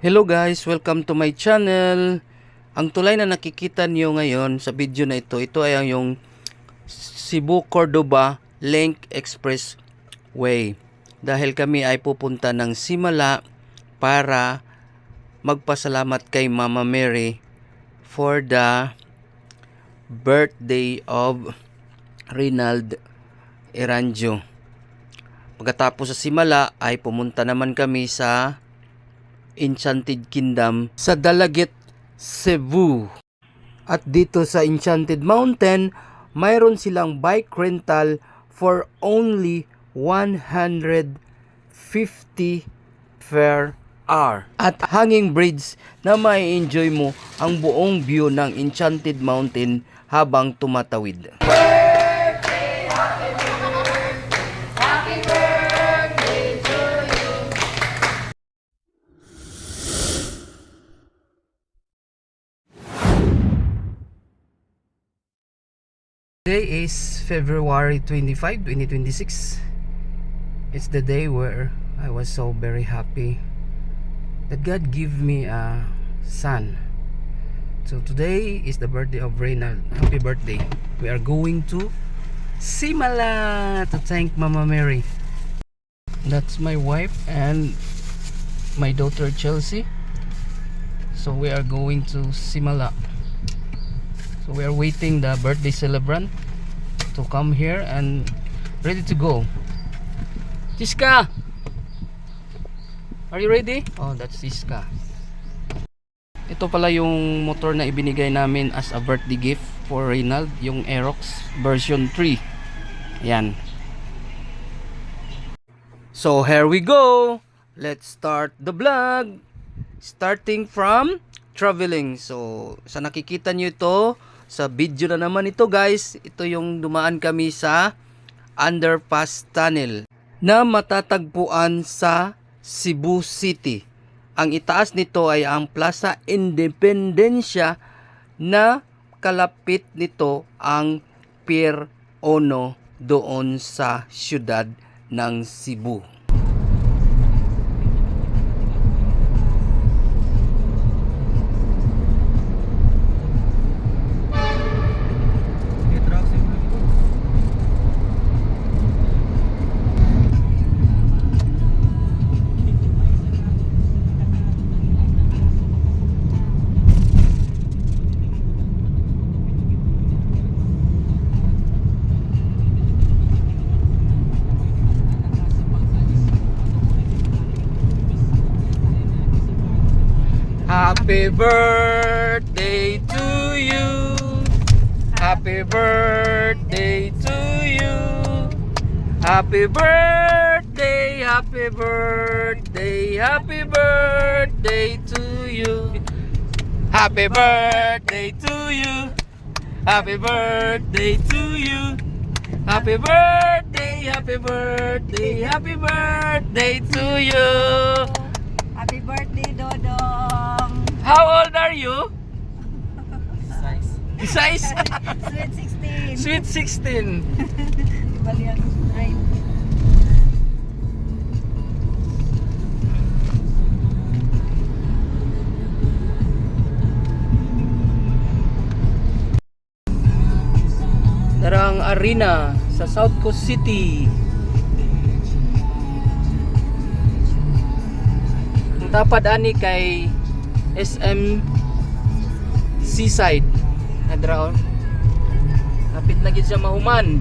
Hello guys, welcome to my channel. Ang tulay na nakikita niyo ngayon sa video na ito ay ang yung Cebu-Cordoba Link Expressway. Dahil kami ay pupunta ng Simala para magpasalamat kay Mama Mary for the birthday of Reynald Eranjo. Pagkatapos sa Simala ay pumunta naman kami sa Enchanted Kingdom sa Dalagit, Cebu. At dito sa Enchanted Mountain, mayroon silang bike rental for only 150 per hour. At hanging bridge na may enjoy mo ang buong view ng Enchanted Mountain habang tumatawid. Today is February 25, 2026. It's the day where I was so very happy that God gave me a son. So today is the birthday of Reynald. Happy birthday. We are going to Simala to thank Mama Mary. That's my wife and my daughter Chelsea. So we are going to Simala. So we are waiting the birthday celebrant to come here and ready to go. Siska! Are you ready? Oh, that's Siska. Ito pala yung motor na ibinigay namin as a birthday gift for Reynald, yung Aerox version 3. Ayan. So here we go. Let's start the vlog. Starting from traveling. So sa nakikita nyo ito sa video na naman ito guys, ito yung dumaan kami sa underpass tunnel na matatagpuan sa Cebu City. Ang itaas nito ay ang Plaza Independencia na kalapit nito ang Pier 1 doon sa siyudad ng Cebu. Happy birthday to you. Happy birthday to you. Happy birthday, happy birthday, happy birthday to you. Happy birthday to you. Happy birthday to you. Happy birthday, happy birthday, happy birthday to you. Happy birthday, Dodong! How old are you? Size? Sweet 16! Sweet 16. Bali ang right. Darang Arena sa South Coast City. Ang tapad ani kay SM Seaside. Nadraon. Kapit na gid siya mahuman.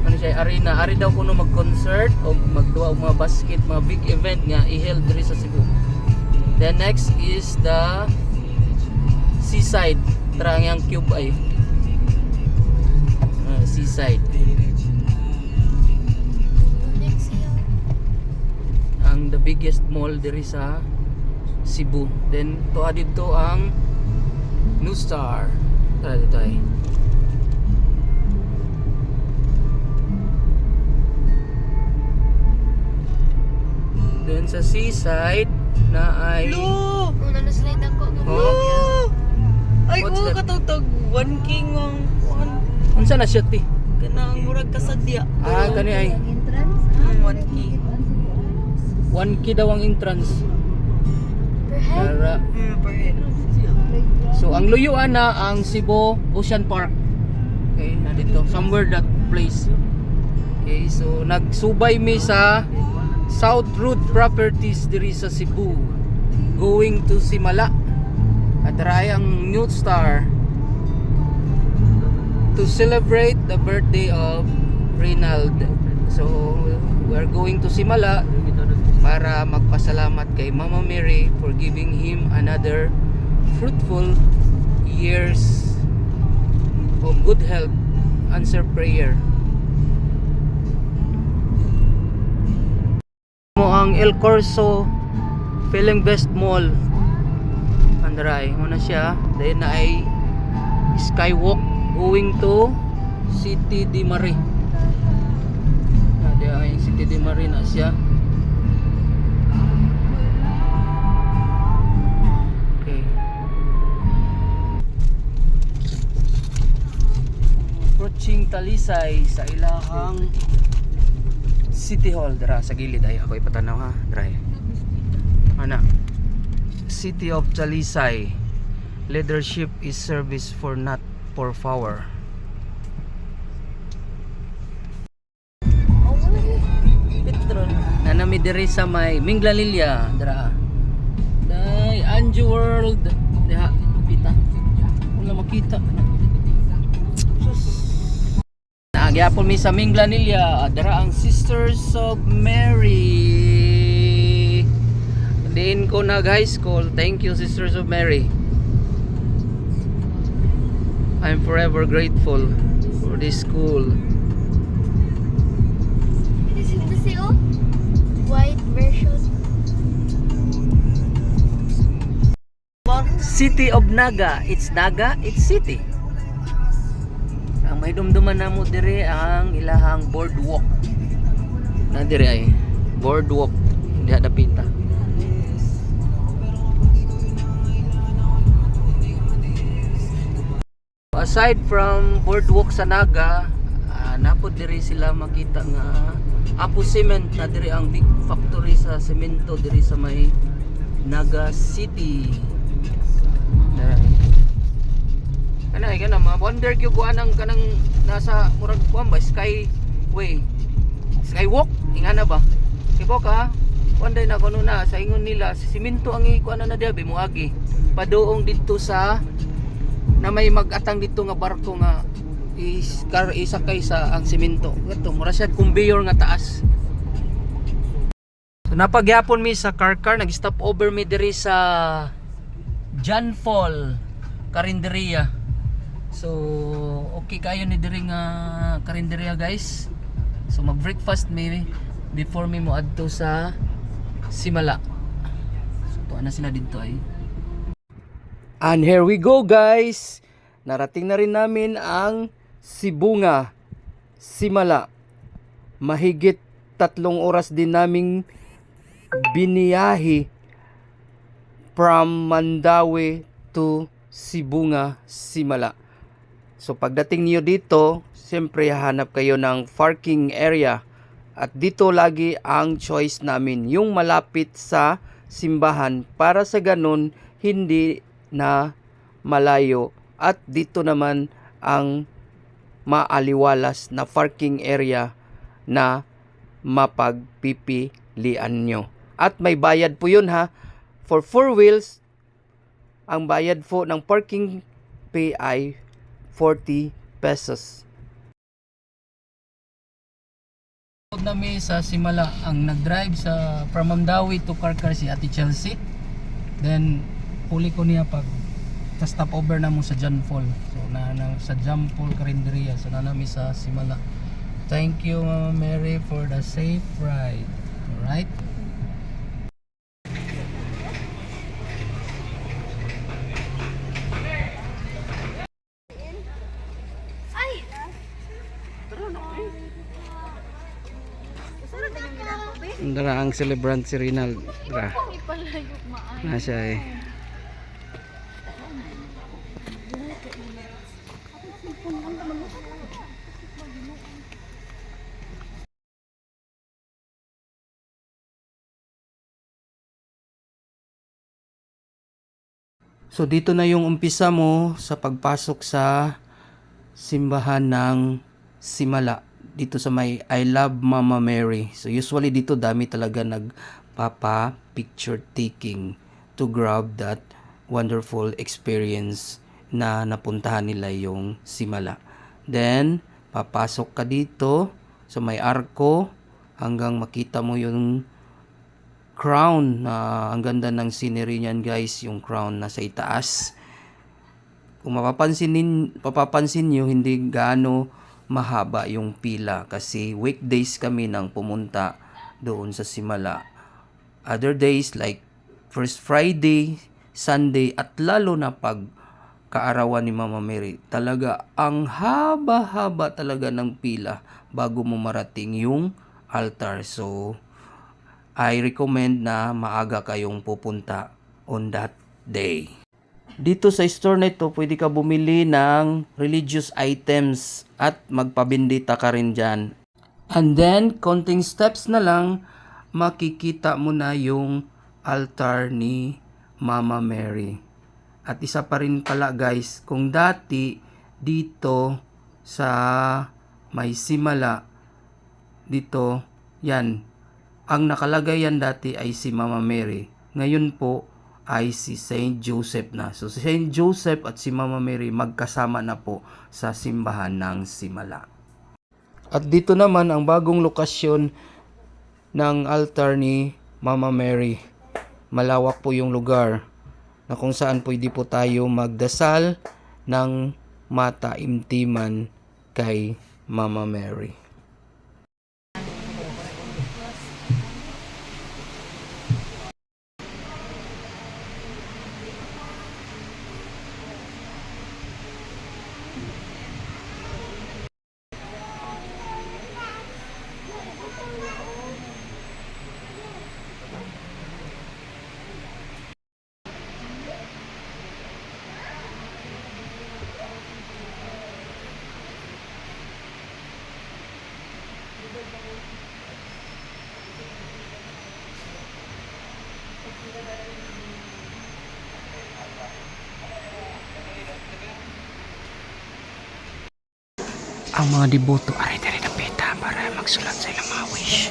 Ano siya arena, ari daw kuno mag-concert o magduwa og mga basket, mga big event nga i-held diri sa Cebu. Then next is the Seaside, trangyang cube ay. Seaside. Ang the biggest mall diri sa Cebu. Then tuwa dito ang New Star. Tara dito ay. Then sa Seaside na ay Oh, nanaslide ako. Oh. Ay, What's that? katutog. One king ang one. Unsa na siya ti? Kanang murag kasadya. Ah, kani ay Entrance? One king. 1K daw ang entrance. Dara. So ang luyuan na ang Cebu Ocean Park. Okay, na dito somewhere that place. Okay, so nagsubay mi sa South Road Properties diri sa Cebu going to Simala at ang New Star to celebrate the birthday of Reynald. So we're going to Simala para magpasalamat kay Mama Mary for giving him another fruitful years of good health, answer prayer. Mo ang El Corso Feeling Best Mall. Andaray mo na siya. Dahil na ay skywalk going to City de Marie. Dahil ay City de Marie na siya. Okay. Approaching Talisay sa ilahang City Hall. Dara sa gilid ay ako ipatanaw ha. Dara. Ana. City of Talisay. Leadership is service for not for power. Petrol. Nanami diri sa may Minglanilla. Dara. Day Anju World. Diha pita. Wala makita. Nagyapon mi sa Minglanilla. Dara ang Sisters of Mary. Din ko nag high school. Thank you Sisters of Mary. I'm forever grateful for this school. Is it the CO? White version. City of Naga. It's Naga, it's city. Ang may dumduman na mo dire ang ilahang boardwalk. Na dire ay boardwalk. Hindi hadapita. Aside from boardwalk sa Naga, napod diri sila makita nga Apo Cement na diri ang big factory sa semento diri sa may Naga City. Kana ma-wonder gyud ko anang kanang nasa murag kuan ba skyway. Skywalk ingana ba? Kibo ka? Wonder na kuno na sa ingon nila si semento ang ikuan na diabe moagi. Paduong dito sa na may mag-atang dito nga barko nga isakay sa ang semento. Ito, mura siya conveyor nga taas. So, napagyapon mi sa car, nag-stop over mi diri sa John Paul Karinderia. So, okay kayo ni diri nga Karinderia guys. So, mag-breakfast mi before mi mo adto sa Simala. So, tuwa na sila dito ay. And here we go guys. Narating na rin namin ang Sibunga, Simala. Mahigit 3 oras din naming biniyahe from Mandaue to Sibunga, Simala. So pagdating niyo dito, siyempre hahanap kayo ng parking area. At dito lagi ang choice namin, yung malapit sa simbahan para sa ganun hindi na malayo at dito naman ang maaliwalas na parking area na mapagpipilian nyo. At may bayad po yun ha. For 4 wheels, ang bayad po ng parking fee ay 40 pesos. Nami sa Simala ang nag-drive sa from Mandaue to Karkar si Ate Chelsea. Then huli ko niya pag stop over na mo sa John Paul. So sa John Paul Karinderia. So nami sa Simala. Thank you Mama Mary for the safe ride. Alright? Ay! Dara ang celebrant si Rinald. Dara. Nasa eh. So dito na yung umpisa mo sa pagpasok sa simbahan ng Simala dito sa may I Love Mama Mary. So usually dito dami talaga nagpapa picture taking to grab that wonderful experience na napuntahan nila yung Simala. Then papasok ka dito sa may arko hanggang makita mo yung crown na ang ganda ng scenery niyan guys, yung crown nasa itaas. Kung papapansin niyo hindi gaano mahaba yung pila kasi weekdays kami nang pumunta doon sa Simala. Other days like first Friday, Sunday at lalo na pag kaarawan ni Mama Mary, talaga ang haba-haba talaga ng pila bago mo marating yung altar. So I recommend na maaga kayong pupunta on that day. Dito sa store na ito, pwede ka bumili ng religious items at magpabindita ka rin dyan. And then, konting steps na lang, makikita mo na yung altar ni Mama Mary. At isa pa rin pala guys, kung dati dito sa may Simala, dito, yan, ang nakalagay yan dati ay si Mama Mary. Ngayon po ay si Saint Joseph na. So si Saint Joseph at si Mama Mary magkasama na po sa simbahan ng Simala. At dito naman ang bagong lokasyon ng altar ni Mama Mary. Malawak po yung lugar na kung saan pwede po tayo magdasal ng mataimtiman kay Mama Mary. Ang mga deboto ay diri na pita para magsulat sa ilang mga wish.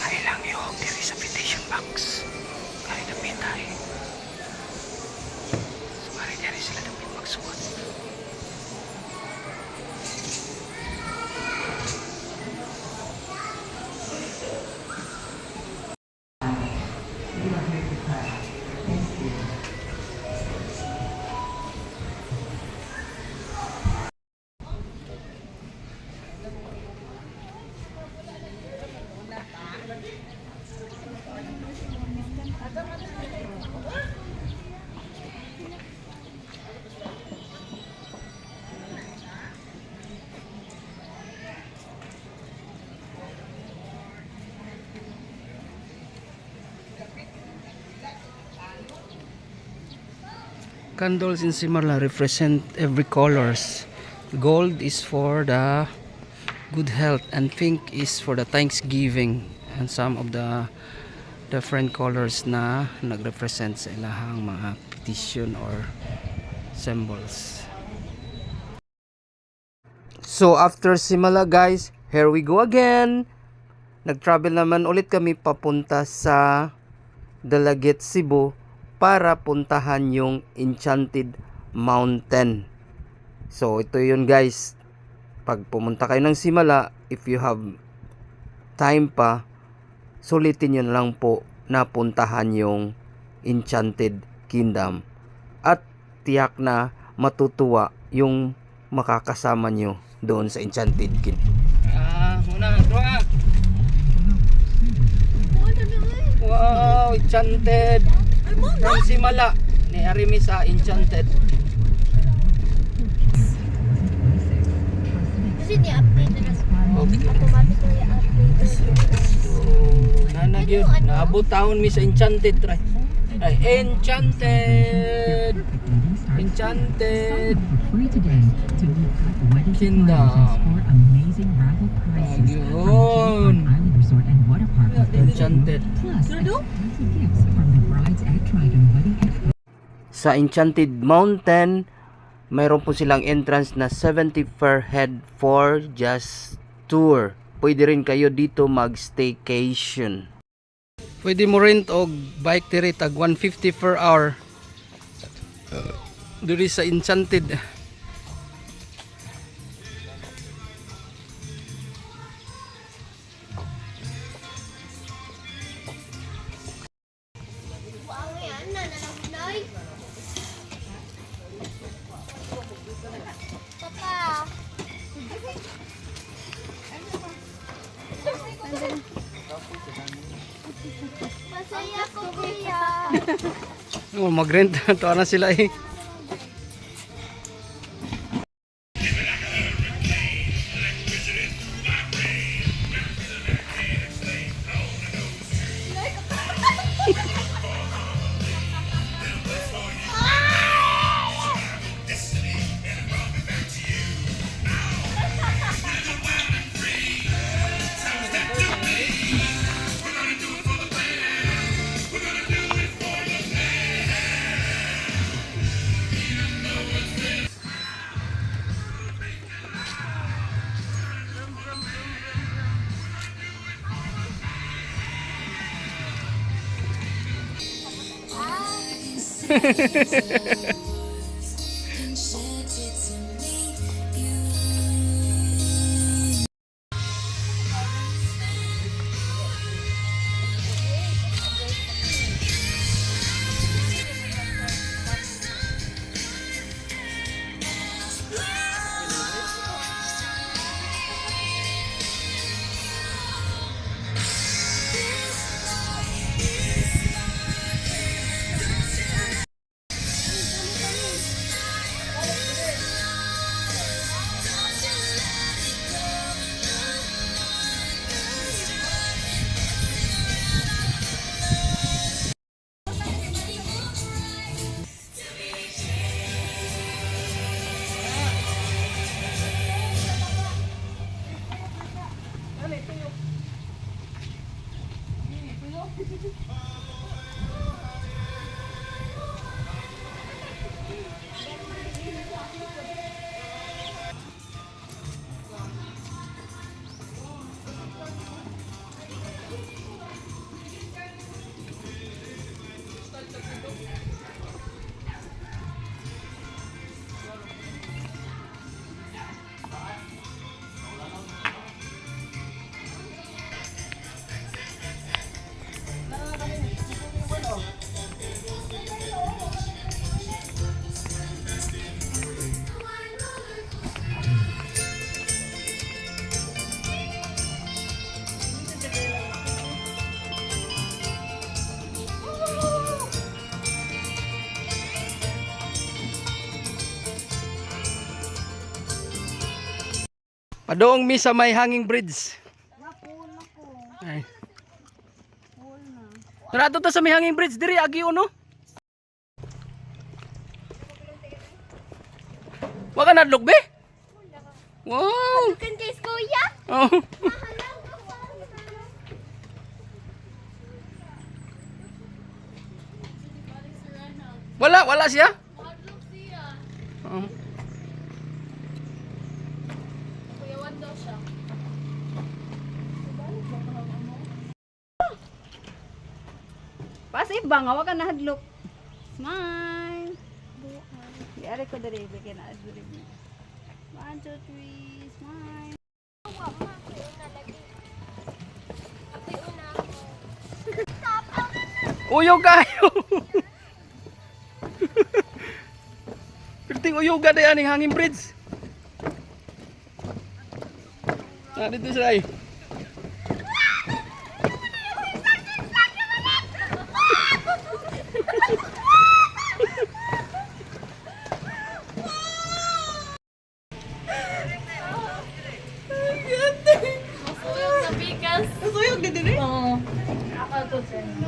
Ay lang ihog diri sa petition box. Ay na pita eh. So ay diri sila dapat magsulat. Candles in Simala represent every colors. Gold is for the good health and pink is for the thanksgiving, and some of the different colors na nagrepresent sa ilahang mga petition or symbols. So after Simala guys, here we go again. Nag-travel naman ulit kami papunta sa Dalaget, Cebu para puntahan yung Enchanted Mountain. So ito yun guys, pag pumunta kayo ng Simala, if you have time pa, sulitin nyo lang po na puntahan yung Enchanted Kingdom at tiyak na matutuwa yung makakasama nyo doon sa Enchanted Kingdom. Muna, tuwa! Wow, Enchanted! From Simala, ni Arimi sa Enchanted. Kasi ni-update na Okay. automatically update. So, nanag yun. Naabot taon mi sa Enchanted. Try. Ay, Enchanted! Enchanted! Kingdom. Yun. Enchanted. sa Enchanted Mountain, mayroon po silang entrance na 70 per head for just tour. Pwede rin kayo dito mag staycation. Pwede mo rent og bike diri tag 150 per hour. Diri sa Enchanted. Wow, yan na nalagulay. Papa. Masaya ko, kuya. Oh, mag-rent to na sila eh. Padoong mi sa may hanging bridge. Ay. Narado ta sa may hanging bridge diri agi uno. Wa ka nadlog be? Wow. Kan kay kuya. Oh. Wala siya? Oh. Pasif ba nga? Wag ka nahadlok. Smile. Di ari ko diri. Bigyan na diri. 1, 2, 3. Smile. Uyog kayo. Perting uyog ada aning hanging bridge. Ah, dito siya ay.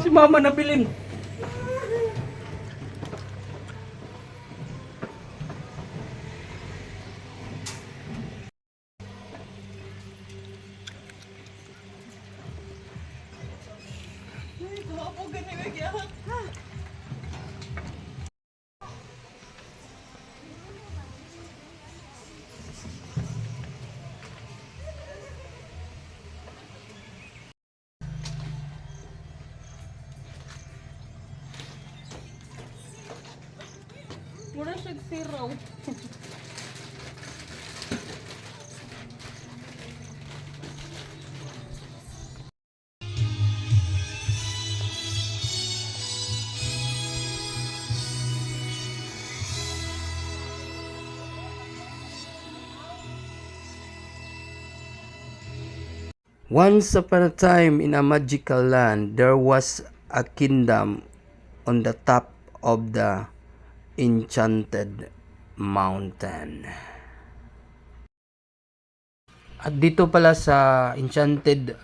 Si mama nabilin. Mura siya zero. Once upon a time in a magical land, there was a kingdom on the top of the enchanted mountain. At dito pala sa Enchanted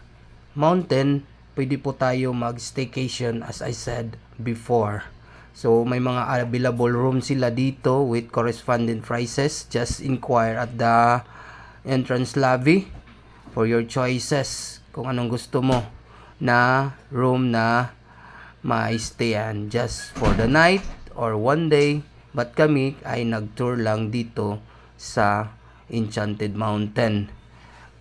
Mountain, pwede po tayo mag-staycation as I said before. So may mga available room sila dito with corresponding prices. Just inquire at the entrance lobby for your choices kung anong gusto mo na room na ma-stayan just for the night or one day. But kami ay nag-tour lang dito sa Enchanted Mountain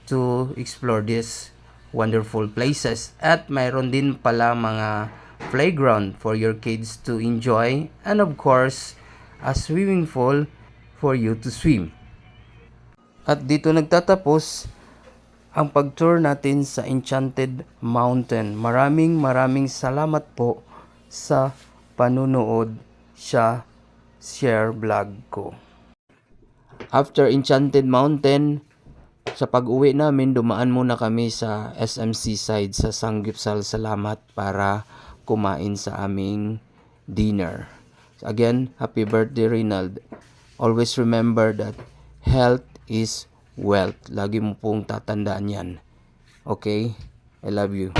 to explore these wonderful places. At mayroon din pala mga playground for your kids to enjoy, and of course a swimming pool for you to swim. At dito nagtatapos ang pag-tour natin sa Enchanted Mountain. Maraming salamat po sa panunood sa share vlog ko. After Enchanted Mountain, sa pag-uwi namin, dumaan muna kami sa SMC side sa Sanggipsal Salamat para kumain sa aming dinner. Again, happy birthday Reynald. Always remember that health is wealth. Lagi mo pong tatandaan yan. Okay? I love you.